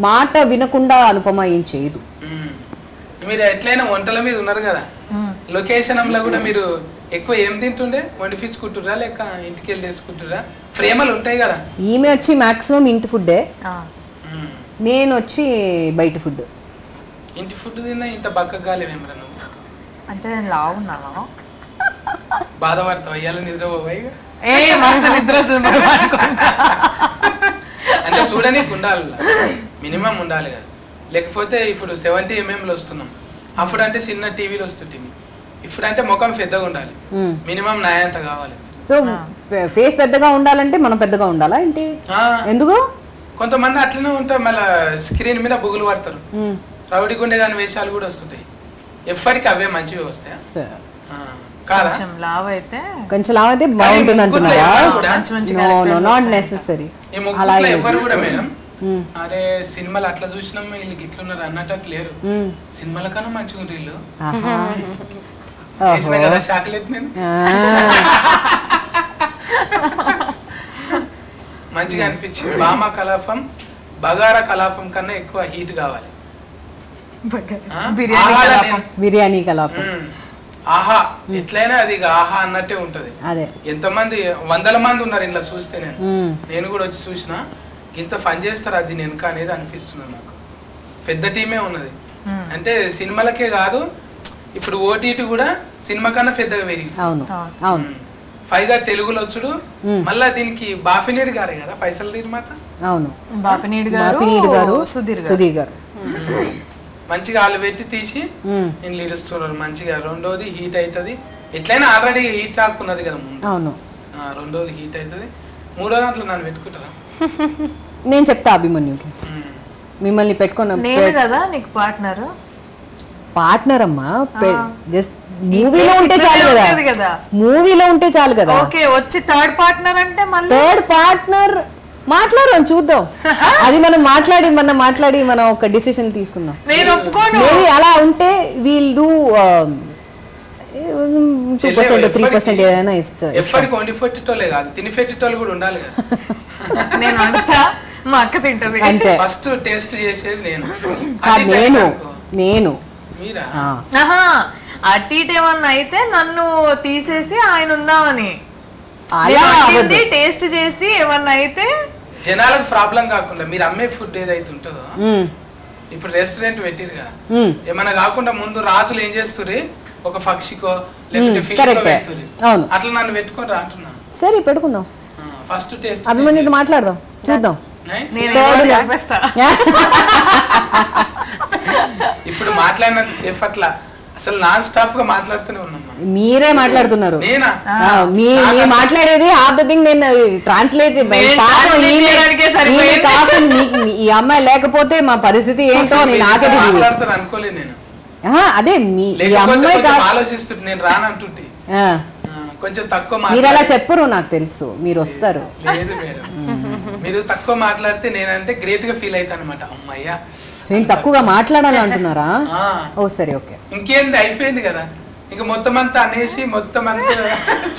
[SPEAKER 3] మాట వినకుండా అనుపమ ఏం చేయదు.
[SPEAKER 1] మీరు ఎట్లయినా వంటల మీద ఉన్నారు కదా, లొకేషన్ లో కూడా మీరు ఎక్కువ ఏం తింటుండే? వండిపించుకుంటురా లేక ఇంటికి వెళ్ళి తీసుకుంటురా? ఫ్రేమలు ఉంటాయి కదా.
[SPEAKER 3] ఈమె వచ్చి మాక్సిమం ఇంటి ఫుడ్డే, నేను వచ్చి బయట ఫుడ్.
[SPEAKER 1] ఇంటి ఫుడ్ తిన్నా ఇంత బక్కగా లేవేమరా నువ్వు?
[SPEAKER 4] అంటే నేను లావు ఉన్నాను.
[SPEAKER 1] బాధపడతావు అయ్యాల నిద్రపోయి
[SPEAKER 4] నిద్ర
[SPEAKER 1] అంటే చూడనీకి ఉండాలి, మినిమం ఉండాలి కదా. లేకపోతే ఇప్పుడు 70 mm వస్తున్నాం, అప్పుడు అంటే చిన్న టీవీలో వస్తుంటుంది, ఇప్పుడు అంటే ముఖం పెద్దగా ఉండాలి, మినిమం నాయంత కావాలి.
[SPEAKER 3] సో ఫేస్ పెద్దగా ఉండాలంటే మనం పెద్దగా ఉండాలా ఏంటి? ఎందుకు
[SPEAKER 1] కొంతమంది అట్లనే ఉంటారు, మళ్ళీ స్క్రీన్ మీద బుగులు పడతారు, రౌడీ గుండె గాని వేషాలు కూడా వస్తుంటాయి. ఎప్పటికీ అవే మంచివి వస్తాయా?
[SPEAKER 4] లావ్ అయితే
[SPEAKER 3] కొంచెం లావ్ అయితే బాగుంటుంది అంటున్నారా? Not necessary.
[SPEAKER 1] అలా ఎవరు కూడా మేడం అరే సినిమాలు అట్లా చూసినాం వీళ్ళకి ఇట్లున్నారు అన్నట్టు లేరు, సినిమాల కన్నా మంచిగా ఉంది వీళ్ళు. కదా చాక్లెట్ నేను మంచిగా అనిపించింది. భామ కలాపం బగారా కలాపం కన్నా ఎక్కువ హీట్ కావాలి.
[SPEAKER 3] బిర్యానీ కలాపం
[SPEAKER 1] ఆహా ఎట్లయినా అది ఇక ఆహా అన్నట్టే ఉంటది.
[SPEAKER 3] అదే
[SPEAKER 1] ఎంతమంది 100 మంది ఉన్నారు ఇంట్లో చూస్తే నేను కూడా వచ్చి చూసిన ఇంత ఫన్ చేస్తారు అది వెనుక అనేది అనిపిస్తున్నాను నాకు. పెద్ద టీమే ఉన్నది అంటే సినిమాలకే కాదు ఇప్పుడు ఓటీటీ కూడా సినిమా కన్నా పెద్దగా పెరిగి.
[SPEAKER 3] అవును అవును
[SPEAKER 1] పైగా తెలుగులో వచ్చుడు మళ్ళా దీనికి బాఫినేడు గారే కదా పైసలు నిర్మాత.
[SPEAKER 3] అవును
[SPEAKER 4] బాపినీడు గారు సుధీర్ గారు
[SPEAKER 1] మంచిగా వాళ్ళు పెట్టి తీసి నేను ఇడుస్తున్నారు మంచిగా. రెండోది హీట్ అవుతుంది ఎట్లయినా ఆల్రెడీ హీట్ రాకున్నది కదా ముందు.
[SPEAKER 3] అవును
[SPEAKER 1] రెండోది హీట్ అవుతుంది. మూడో దాంట్లో నన్ను పెట్టుకుంటారా?
[SPEAKER 3] నేను చెప్తా అభిమన్యుకి మిమ్మల్ని పెట్టుకున్నా
[SPEAKER 4] నేను కదా నీకు
[SPEAKER 3] పార్ట్నర్ అమ్మా. జస్ట్ మూవీలో ఉంటే చాలు కదా, మూవీలో ఉంటే చాలు కదా.
[SPEAKER 4] ఓకే వచ్చి థర్డ్ పార్ట్నర్ అంటే మళ్ళీ
[SPEAKER 3] థర్డ్ పార్ట్నర్ మాట్లాడదాం చూద్దాం. అది మనం మాట్లాడి మనం ఒక డిసిషన్ తీసుకుందాం.
[SPEAKER 4] నేను ఒప్పుకోను.
[SPEAKER 3] మేబీ అలా ఉంటే వీల్ డూ 2% 3% ఏదైనా ఇస్తారు.
[SPEAKER 1] ఎప్పటికి వండి పెట్టేటోళ్ళే కాదు తిని పెట్టేటోళ్ళు కూడా ఉండాలి కదా.
[SPEAKER 4] నేను వండుతా మా అక్క తింటది
[SPEAKER 3] అంతే.
[SPEAKER 1] ఫస్ట్ టేస్ట్ చేసేది
[SPEAKER 3] నేను
[SPEAKER 1] మీరా?
[SPEAKER 4] అటు ఇటు ఏమన్నా అయితే నన్ను తీసేసి ఆయన ఉందామని టేస్ట్ చేసి ఏమన్నా అయితే
[SPEAKER 1] జనాలకు ప్రాబ్లం కాకుండా మీరు అమ్మే ఫుడ్ ఏదైతే ఉంటుందో ఇప్పుడు రెస్టారెంట్ పెట్టిరుగా ఏమన్నా కాకుండా ముందు రాజులు ఏం చేస్తుర్రు ఒక పక్షికో లేకపోతే ఫిలింకో పెడుతుర్రు. అట్లా నన్ను పెట్టుకొని అంటున్నా.
[SPEAKER 3] సరే పెట్టుకుందాం.
[SPEAKER 1] ఫస్ట్ టేస్ట్
[SPEAKER 3] అభిమన్యుతో మాట్లాడదాం చూద్దాం.
[SPEAKER 1] ఇప్పుడు మాట్లాడినంత సేఫ్ అట్లా అసలు నాన్ స్టాప్ గా మాట్లాడుతూనే ఉన్నాం.
[SPEAKER 3] మీరే మాట్లాడుతున్నారు.
[SPEAKER 1] నేనా
[SPEAKER 3] మాట్లాడేది హాఫ్ ద థింగ్ నేను ట్రాన్స్లేట్. ఈ అమ్మాయి లేకపోతే మా పరిస్థితి ఏంటో నాకే
[SPEAKER 1] మాట్లాడుతాను అనుకోలేదు నేను.
[SPEAKER 3] అదే మీ
[SPEAKER 1] ఆలోచిస్తుంటే నేను రానంటుంటే కొంచెం తక్కువ
[SPEAKER 3] మీరు అలా చెప్పరు నాకు తెలుసు. మీరు వస్తారు.
[SPEAKER 1] లేదు మేడం మీరు తక్కువ మాట్లాడితే నేనంటే గ్రేట్ గా ఫీల్ అవుతాను అనమాట. అమ్మయ్యా
[SPEAKER 3] నేను తక్కువగా మాట్లాడాలి అంటున్నారా? ఓ సరే ఓకే.
[SPEAKER 1] ఇంకేంది అయిపోయింది కదా ఇంకా మొత్తం అంతా అనేసి మొత్తం అంతా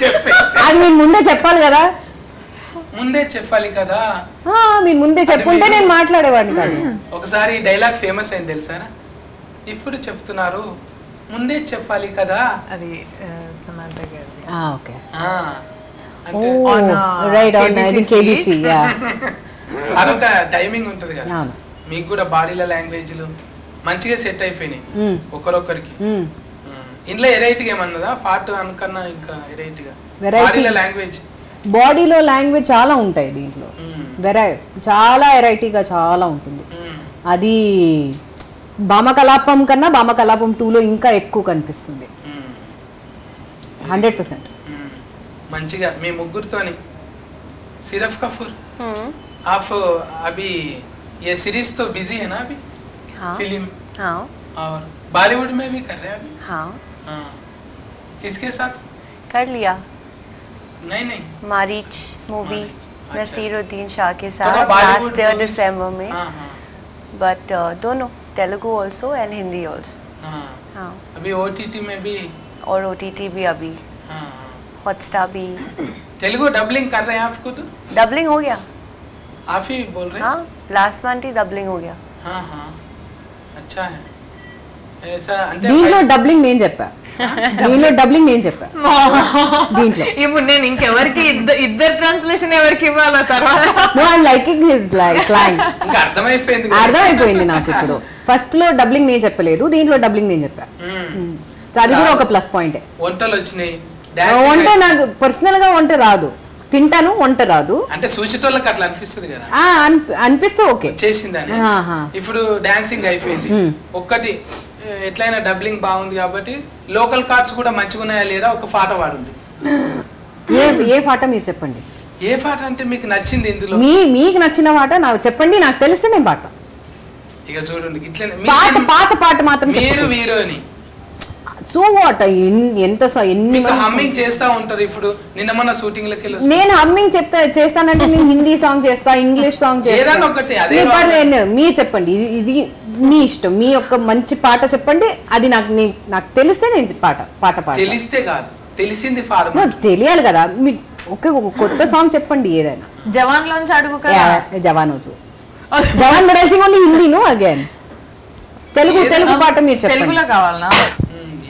[SPEAKER 1] చెప్పేసి
[SPEAKER 3] అది మీరు ముందే చెప్పాలి కదా.
[SPEAKER 1] ముందే చెప్పాలి కదా.
[SPEAKER 3] మీరు ముందే చెప్పుంటే నేను మాట్లాడేవాడిని కాదు.
[SPEAKER 1] ఒకసారి డైలాగ్ ఫేమస్ అయింది తెలుసారా? ఇప్పుడు చెప్తున్నారు ముందే చెప్పాలి కదా.
[SPEAKER 4] అది సమంత గారి.
[SPEAKER 3] ఓకే
[SPEAKER 1] అదొక టైమింగ్ ఉంటది కదా. మీకు కూడా బాడీల లాంగ్వేజ్లు మంచిగా సెట్ అయిపోయినాయి ఒకరొకరికి. ఇంట్లో ఎరైటీగా ఏమన్నదా పార్ట్ అనుకన్నా ఇంకా ఎరైటీగా
[SPEAKER 3] బాడీలో లాంగ్వేజ్ చాలా ఉంటాయి దీంట్లో. చాలా వెరైటీగా చాలా ఉంటుంది. అది భామకలాపం కన్నా భామకలాపం 2లో ఇంకా ఎక్కువ కనిపిస్తుంది. 100%.
[SPEAKER 1] మంచిగా మీ ముగ్గురుతోని సిరఫ్ కఫూర్ आप अभी ये सीरीज तो बिजी है ना अभी? फिल्म और बॉलीवुड में भी कर रहे हैं अभी? किसके साथ
[SPEAKER 2] कर लिया?
[SPEAKER 1] नहीं
[SPEAKER 2] मारीच मूवी नसीरुद्दीन शाह के साथ लास्ट ईयर दिसंबर में. बट दोनों Telugu also and Hindi also.
[SPEAKER 1] अभी OTT में भी
[SPEAKER 2] और OTT भी अभी हॉटस्टार भी.
[SPEAKER 1] तेलुगु डबलिंग कर रहे हैं आप खुद?
[SPEAKER 2] डबलिंग हो गया.
[SPEAKER 1] आप ही बोल रहे हैं?
[SPEAKER 2] हाँ लास्ट मंथ ही डबलिंग हो गया.
[SPEAKER 1] हाँ अच्छा है ऐसा.
[SPEAKER 3] దీంట్లో డబ్లింగ్ నేను చెప్పా. దీంట్లో
[SPEAKER 4] ఇప్పుడు నేను ఇంకెవరికి ఇద్దరు ట్రాన్స్లేషన్ ఎవరికి ఇవ్వాలో తర్వాత.
[SPEAKER 3] అర్థమైపోయింది నాకు ఇప్పుడు. ఫస్ట్ లో డబ్లింగ్ నేను చెప్పలేదు, దీంట్లో డబ్లింగ్ నేను చెప్పా. అది కూడా ఒక ప్లస్ పాయింట్.
[SPEAKER 1] వంటలు వచ్చినాయి.
[SPEAKER 3] వంట నాకు పర్సనల్ గా వంట రాదు, తింటాను, వంట రాదు.
[SPEAKER 1] అంటే చూసేటోళ్ళకి అట్లా అనిపిస్తుంది కదా.
[SPEAKER 3] అనిపిస్తే ఓకే
[SPEAKER 1] చేసిందని. ఇప్పుడు డాన్సింగ్ అయిపోయింది. ఒక్కటి ఎట్లయినా డబ్లింగ్ బాగుంది కాబట్టి లోకల్ కార్డ్స్ కూడా మంచిగా ఉన్నాయా లేదా ఒక పాట వాడండి.
[SPEAKER 3] ఏ పాట మీరు చెప్పండి.
[SPEAKER 1] ఏ పాట అంటే మీకు నచ్చింది ఇందులో?
[SPEAKER 3] మీకు నచ్చిన పాట నాకు చెప్పండి, నాకు తెలిస్తే నేను పాడతా.
[SPEAKER 1] ఇక చూడండి ఇట్లనే
[SPEAKER 3] పాత పాట మాత్రం
[SPEAKER 1] మీరు హీరోని.
[SPEAKER 3] సో వాట్ ఎంత ఎన్ని
[SPEAKER 1] హమ్మింగ్ చేస్తా ఉంటారు. ఇప్పుడు నిన్న మొన్న షూటింగ్ లకి
[SPEAKER 3] నేను హమ్మింగ్ చేస్తానంటే నేను హిందీ సాంగ్ చేస్తా, ఇంగ్లీష్ సాంగ్ చేస్తా. మీరు చెప్పండి, ఇది మీ ఇష్టం. మీ యొక్క మంచి పాట చెప్పండి, అది నాకు తెలిస్తే నేను పాట
[SPEAKER 1] తెలిస్తే కాదు తెలిసింది
[SPEAKER 3] తెలియాలి కదా. మీరు ఒక కొత్త సాంగ్ చెప్పండి ఏదైనా.
[SPEAKER 4] జవాన్ లోంచి అడుగు
[SPEAKER 3] Jawan but I sing only Hindi no again. Telugu పాట మీరు చెప్పండి.
[SPEAKER 4] తెలుగులో కావాలనా?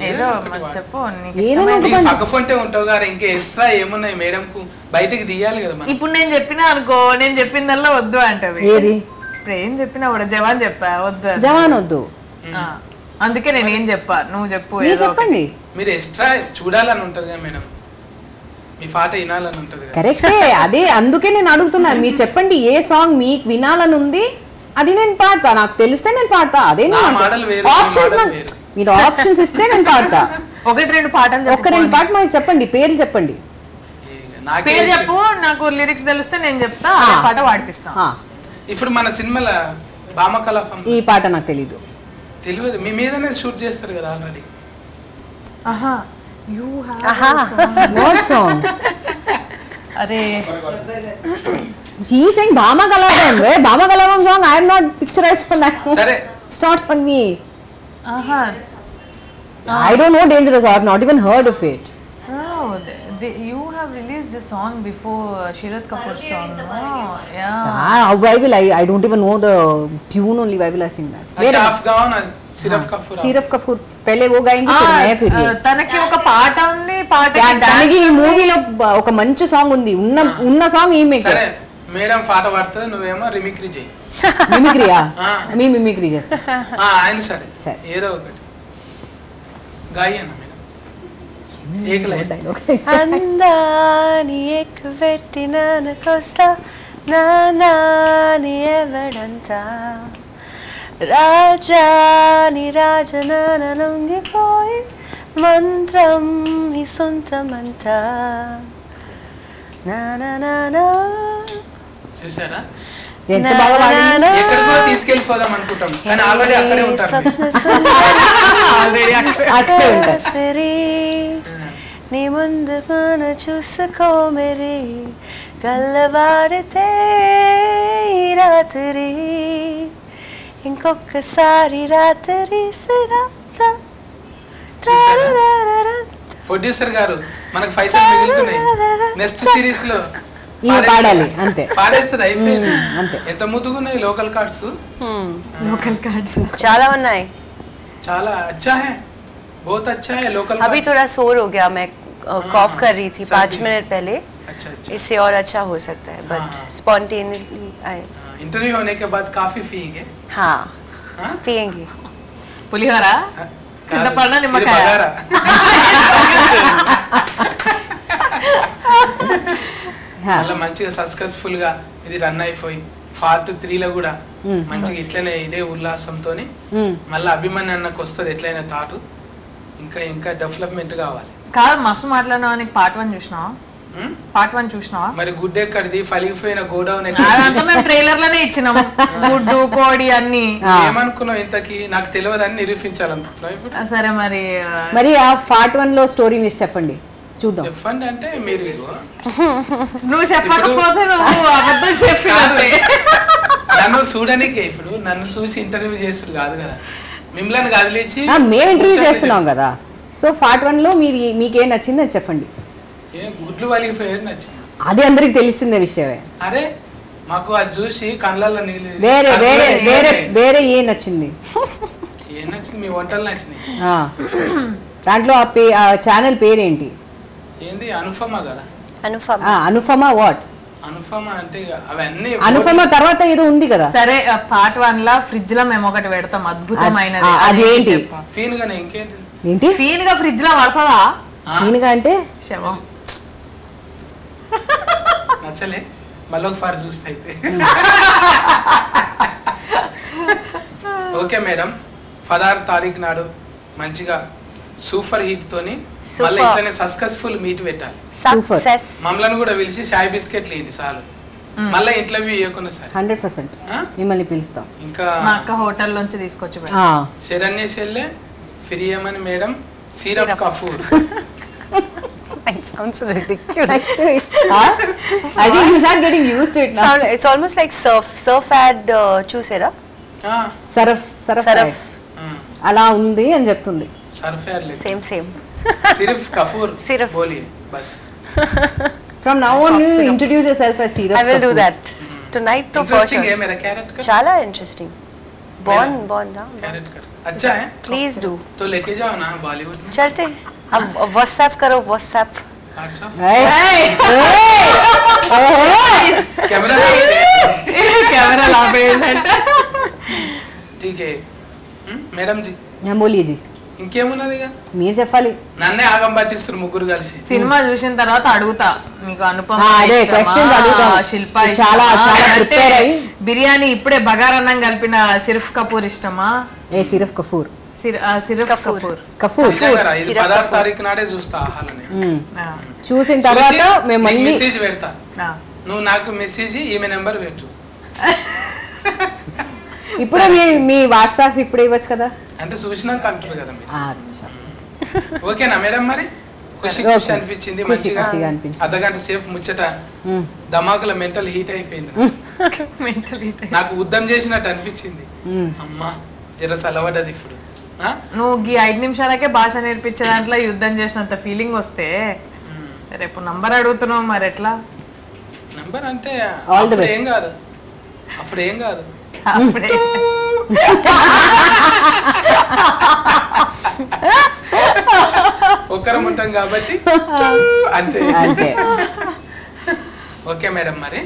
[SPEAKER 4] ఏదో మరి చెప్పు, నీకు
[SPEAKER 3] ఏదో
[SPEAKER 4] ఇష్టమైన.
[SPEAKER 3] ఒకటి.
[SPEAKER 1] నీకు పక్కఫొంటే ఉంటావు గారు, ఇంకా ఎక్స్ట్రా ఏమున్నాయి మేడం కు బయటికి తీయాలి కదా మనం.
[SPEAKER 4] ఇప్పుడు నేను చెప్పినా అనుకో, నేను చెప్పిందల్లా వద్దు అంటది.
[SPEAKER 3] ఏది
[SPEAKER 4] ఇప్పుడు ఏం చెప్పినా కూడా జవాన్ చెప్పా వద్దు అని.
[SPEAKER 3] జవాన్ వద్దు.
[SPEAKER 4] అందుకే నేను ఏం చెప్పా, నువ్వు చెప్పు
[SPEAKER 3] మీరు
[SPEAKER 4] ఏదో ఒకటి.
[SPEAKER 3] చెప్పండి.
[SPEAKER 1] మీరు ఎక్స్ట్రా చూడాలని ఉంటది కదా మేడం, మీ పాట వినాలని ఉంటది కదా.
[SPEAKER 3] కరెక్టే, అదే అందుకే నేను అడుగుతున్నా. మీరు చెప్పండి ఏ సాంగ్ మీకు వినాలని ఉంది, అది నేను పాడతా. నాకు తెలిస్తే నేను పాడతా. అదే
[SPEAKER 1] నా మాటలు వేరు, మీ
[SPEAKER 3] ఆప్షన్స్
[SPEAKER 1] మాటలు వేరు.
[SPEAKER 3] మీరు ఆప్షన్స్ ఇస్తే నేను పాడతా.
[SPEAKER 4] 1-2 పాటలు చెప్పు.
[SPEAKER 3] ఒక్క 2 పాటలు మాకు చెప్పండి, పేర్లు చెప్పండి.
[SPEAKER 1] నాకే
[SPEAKER 4] పేరు చెప్పు, నాకు లిరిక్స్ తెలిస్తే నేను చెప్తా, అదే పాట పాడిపిస్తా.
[SPEAKER 3] ఆ,
[SPEAKER 1] ఇప్పుడు మన సినిమాల భామకలాపం
[SPEAKER 3] ఈ పాట నాకు తెలీదు.
[SPEAKER 1] తెలియదు, మీ మీదనే షూట్ చేస్తారు కదా ఆల్రెడీ.
[SPEAKER 4] ఆహా, యూ హ్యావ్
[SPEAKER 3] వాట్ సాంగ్?
[SPEAKER 4] అరే
[SPEAKER 3] he saying Bhama Kalapam. Bhama Kalapam song I am not picturized for that.
[SPEAKER 1] సరే
[SPEAKER 3] ఇట్స్ నాట్ ఫర్ మీ.
[SPEAKER 4] ఆహా,
[SPEAKER 3] I don't know Dangerous. I have not even heard of it.
[SPEAKER 4] oh, you have released the song before Shirat Kapoor's song, no? Yeah.
[SPEAKER 3] Why will I don't even know the tune only. Why will I sing that?
[SPEAKER 1] अच्छा आप गाओ ना, सिर्फ Kapoor
[SPEAKER 3] Siraf Kapoor पहले वो गाएंगे फिर मैं फिर ये.
[SPEAKER 4] తనకి ఒక పాట ఉంది, పాటకి
[SPEAKER 3] తనకి ఈ మూవీలో ఒక మంచి సాంగ్ ఉంది. ఉన్న సాంగ్ ఈమె.
[SPEAKER 1] సరే మేడం పాట పాడుతుంది, నువ్వేమో రిమిక్రీ చేయి.
[SPEAKER 3] మిమిక్రీయా? మీ మిమిక్రీ చేస్తా.
[SPEAKER 1] ఆయన సరే
[SPEAKER 3] సరే.
[SPEAKER 1] ఏదో ఒకటి గాయి అన్న మేడం. ఏకలే
[SPEAKER 3] డైలాగ్.
[SPEAKER 2] అందాని ఎక్కువెట్టినానకొస్తా నాని ఎవడంతా రాజాని రాజనాన లొంగిపోయి మంత్రం నీ సొంతమంతా నా
[SPEAKER 1] చూసారా,
[SPEAKER 3] ఎంత బాగా పాడింది.
[SPEAKER 1] ఎక్కడికో తీసుకెళ్ళిపోదాం అనుకుంటాం కానీ ఆల్రెడీ అక్కడే ఉంటారు
[SPEAKER 3] అక్కడే ఉంటారు.
[SPEAKER 2] సరే నీ ముందుగాన చూసుకో మరి కళ్ళవాడితే ఈ రాత్రి ఇంకొకసారి రాత్రి
[SPEAKER 1] ప్రొడ్యూసర్ గారు మనకు పైసలు మిగులుతున్నాయి, నెక్స్ట్ సిరీస్ లో
[SPEAKER 3] ఈమె పాడాలి అంతే.
[SPEAKER 1] పాడేస్తుంది అయిపోయింది.
[SPEAKER 3] అంతే.
[SPEAKER 1] ఎంత ముద్దుగున్నాయి లోకల్ కార్డ్స్,
[SPEAKER 4] లోకల్ కార్డ్స్
[SPEAKER 2] చాలా ఉన్నాయి.
[SPEAKER 1] చాలా अच्छा है, बहुत अच्छा है लोकल
[SPEAKER 2] अभी
[SPEAKER 1] cards।
[SPEAKER 2] थोड़ा शोर हो गया, मैं कॉफ कर रही थी 5 मिनट पहले,
[SPEAKER 1] अच्छा अच्छा।
[SPEAKER 2] इससे और अच्छा हो सकता है बट स्पॉन्टेनियसली आए.
[SPEAKER 1] इंटरव्यू होने के बाद काफी पिएंगे।
[SPEAKER 2] हाँ
[SPEAKER 1] हाँ?
[SPEAKER 2] पिएंगे.
[SPEAKER 4] పులిహోర, చింతపండు,
[SPEAKER 1] ఇది
[SPEAKER 4] నిమ్మకాయ.
[SPEAKER 1] బగారా. మళ్ళీ మంచిగా సక్సెస్ఫుల్ గా ఇది రన్ అయిపోయి పార్ట్ 3 లో కూడా మంచిగా ఇట్లనే ఇదే ఉల్లాసంతోని మళ్ళీ అభిమన్యు అన్నకు వస్తుంది ఎట్లయినా తాటు, ఇంకా ఇంకా డెవలప్మెంట్ కావాలి.
[SPEAKER 4] కాదు, మస్తు మాట్లాడినావా? నీకు పార్ట్ 1 చూసినావా? పార్ట్ 1 చూసినావా?
[SPEAKER 1] మరి గుడ్ ఎక్కడిది, ఫలిగిపోయిన గోడౌన్
[SPEAKER 4] అదంతా మేము ట్రైలర్ లోనే ఇచ్చినాం, గుడ్డు కోడి అన్ని.
[SPEAKER 1] ఏమనుకున్నావు ఇంతకి, నాకు తెలియదని నిరూపించాలనుకుంటున్నావు ఇప్పుడు.
[SPEAKER 4] సరే మరి
[SPEAKER 3] మరి ఆ పార్ట్ 1 లో స్టోరీ మీరు చెప్పండి చూద్దాం.
[SPEAKER 1] చెప్పండి అంటే మీరు
[SPEAKER 4] నువ్వు చెప్పకపోతే నువ్వు అబద్ధం చెప్పినట్టే.
[SPEAKER 1] నన్ను చూడనికే, ఇప్పుడు నన్ను చూసి ఇంటర్వ్యూ చేసుడు కాదు కదా, మిమ్మల్ని కదిలించి
[SPEAKER 3] మేము ఇంటర్వ్యూ చేస్తున్నాం కదా. సో పార్ట్ 1 లో మీకేం నచ్చింది అని చెప్పండి.
[SPEAKER 1] గుడ్లు వలిగిపోయేది నచ్చింది,
[SPEAKER 3] అది అందరికి తెలిసిందే విషయమే.
[SPEAKER 1] అరే మాకు అది చూసి కళ్ళల్లో నీళ్ళు.
[SPEAKER 3] వేరే వేరే వేరే వేరే ఏం నచ్చింది?
[SPEAKER 1] ఏం నచ్చింది? మీ వంటలు నచ్చినాయి.
[SPEAKER 3] దాంట్లో ఆ ఛానల్ పేరేంటి?
[SPEAKER 1] ఏంది అనుపమ కదా?
[SPEAKER 3] అనుపమ వాట్?
[SPEAKER 1] అనుపమ అంటే అవన్నీ
[SPEAKER 3] అనుపమ తర్వాత ఏదో ఉంది కదా.
[SPEAKER 4] సరే, పార్ట్ 1 లా ఫ్రిడ్జ్ లో మేము ఒకటి పెడతాం, అద్భుతమైనది.
[SPEAKER 3] అది ఏంటి?
[SPEAKER 1] ఫీన్ గానే ఇంకేంటి?
[SPEAKER 3] ఏంటి
[SPEAKER 4] ఫీన్ గా ఫ్రిడ్జ్ లో పడతావా?
[SPEAKER 3] ఫీన్గా అంటే
[SPEAKER 4] శవం.
[SPEAKER 1] నచ్చలే, మళ్ళీ ఒకసారి చూస్తే అయితే. ఓకే మేడం, 16 తారీఖు నాడు మంచిగా సూపర్ హిట్ తోని మళ్ళీ ఇట్లనే సక్సెస్ఫుల్ మీట్ పెట్టాలి.
[SPEAKER 2] సక్సెస్
[SPEAKER 1] మమ్మల్ని కూడా పిలిచి చాయ్ బిస్కెట్లు ఏంటి చాలు, మళ్ళీ ఇంటర్వ్యూ ఇవ్వకుండా సరే.
[SPEAKER 3] 100% మిమ్మల్ని పిలుస్తాం.
[SPEAKER 1] ఇంకా
[SPEAKER 4] మా అక్క హోటల్ నుంచి తీసుకొచ్చి
[SPEAKER 1] శరణ్య చెల్లె ఫిరియమని madam, Siraf Kapoor.
[SPEAKER 2] It sounds ridiculous.
[SPEAKER 3] I think you start getting used to it now.
[SPEAKER 2] It's almost like surf ad చూసారా?
[SPEAKER 3] సరఫ్ అలా ఉంది అని చెప్తుంది.
[SPEAKER 1] సర్ఫ్
[SPEAKER 2] సేమ్
[SPEAKER 1] సిరఫ్ కపూర్
[SPEAKER 2] Siraf.
[SPEAKER 1] బోలి బస్.
[SPEAKER 3] From now on you introduce yourself as Siraf
[SPEAKER 2] I will do
[SPEAKER 3] Kapoor.
[SPEAKER 2] that tonight. तो
[SPEAKER 1] interesting ఏ మేరా character
[SPEAKER 2] చాలా ఇంట్రెస్టింగ్. बॉन्ड
[SPEAKER 1] कैरेट कर अच्छा है
[SPEAKER 2] प्लीज डू
[SPEAKER 1] तो लेके जाओ ना बॉलीवुड में
[SPEAKER 2] चलते अब व्हाट्सएप करो WhatsApp
[SPEAKER 1] WhatsApp
[SPEAKER 3] Hey!
[SPEAKER 1] Camera
[SPEAKER 4] camera లాపేయండి
[SPEAKER 1] ठीक है మేడం జీ
[SPEAKER 3] बोलिए जी
[SPEAKER 1] ఇంకేమున్నది ఇక
[SPEAKER 3] మీరు చెప్పాలి
[SPEAKER 1] నన్నే ఆగం పట్టిస్తారు ముగ్గురు కలిసి
[SPEAKER 4] సినిమా చూసిన తర్వాత అడుగుతా మీకు అనుపమ
[SPEAKER 3] అదే
[SPEAKER 4] ఇష్టమా?
[SPEAKER 3] questions అడుగుతాం.
[SPEAKER 4] శిల్ప
[SPEAKER 3] చాలా
[SPEAKER 4] ఇష్టమా?
[SPEAKER 3] చాలా
[SPEAKER 4] అంటే
[SPEAKER 3] prepare అయ్యి.
[SPEAKER 4] బిర్యానీ ఇప్పుడే బగారన్నం కలిపిన సిర్ఫ్ కపూర్ ఇష్టమా
[SPEAKER 3] ఏ సిరఫ్ కఫూర్
[SPEAKER 4] సిర్ఫ్ కపూర్
[SPEAKER 3] కఫూర్
[SPEAKER 1] నిజంగా ఇది 16వ తారీఖు నాడే చూస్తా ఆహాలని
[SPEAKER 4] ఆ,
[SPEAKER 3] చూసిన తర్వాత మేము మళ్ళీ
[SPEAKER 1] మెసేజ్ పెడతా
[SPEAKER 4] ఆ.
[SPEAKER 1] నువ్వు నాకు మెసేజ్ ఈమె నెంబర్ పెట్టు
[SPEAKER 3] ఇప్పుడే మీ వాట్సాప్ ఇప్పుడే ఇవ్వచ్చు కదా
[SPEAKER 1] అంటే చూసినాక అంటారు కదా మీరు
[SPEAKER 3] అచ్చా
[SPEAKER 1] ఓకేనా మేడం మరి ఖుషి
[SPEAKER 3] Okay.
[SPEAKER 1] ఖుషి అనిపించింది
[SPEAKER 3] ఖుషి
[SPEAKER 1] మంచిగా
[SPEAKER 3] ఖుషిగా అనిపించింది.
[SPEAKER 1] అర్ధగంట సేపు ముచ్చట
[SPEAKER 3] మ్మ్.
[SPEAKER 1] ధమాకుల మెంటల్ హీట్ అయిపోయింది
[SPEAKER 4] Mentally tight.
[SPEAKER 1] నాకు యుద్ధం చేసినట్టు అనిపించింది
[SPEAKER 3] మ్మ్.
[SPEAKER 1] అమ్మా జర సలవడ్డది ఇప్పుడు ఆ?
[SPEAKER 4] నువ్వు ఈ 5 నిమిషాలకే భాష నేర్పించే దాంట్లో యుద్ధం చేసినంత ఫీలింగ్ వస్తే రేపు నంబర్ అడుగుతున్నావు మరి ఎట్లా
[SPEAKER 1] నంబర్ అంటే
[SPEAKER 3] All the
[SPEAKER 1] అప్పుడు
[SPEAKER 3] best.
[SPEAKER 1] ఏం కాదు అప్పుడు ఏం కాదు
[SPEAKER 4] అప్పుడే
[SPEAKER 1] ఒక్కరం ఉంటాం కాబట్టి అంతే
[SPEAKER 3] అంతే
[SPEAKER 1] ఓకే మేడం మరి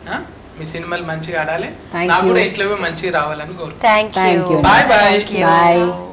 [SPEAKER 1] ఆ? మీ సినిమాలు మంచిగా ఆడాలి
[SPEAKER 3] Thank
[SPEAKER 1] నాకు
[SPEAKER 3] you.
[SPEAKER 1] కూడా ఇట్లవే మంచిగా రావాలని కోరు
[SPEAKER 2] thank
[SPEAKER 3] Thank
[SPEAKER 2] you
[SPEAKER 3] you.
[SPEAKER 1] Bye bye.
[SPEAKER 2] Thank you.
[SPEAKER 3] Bye.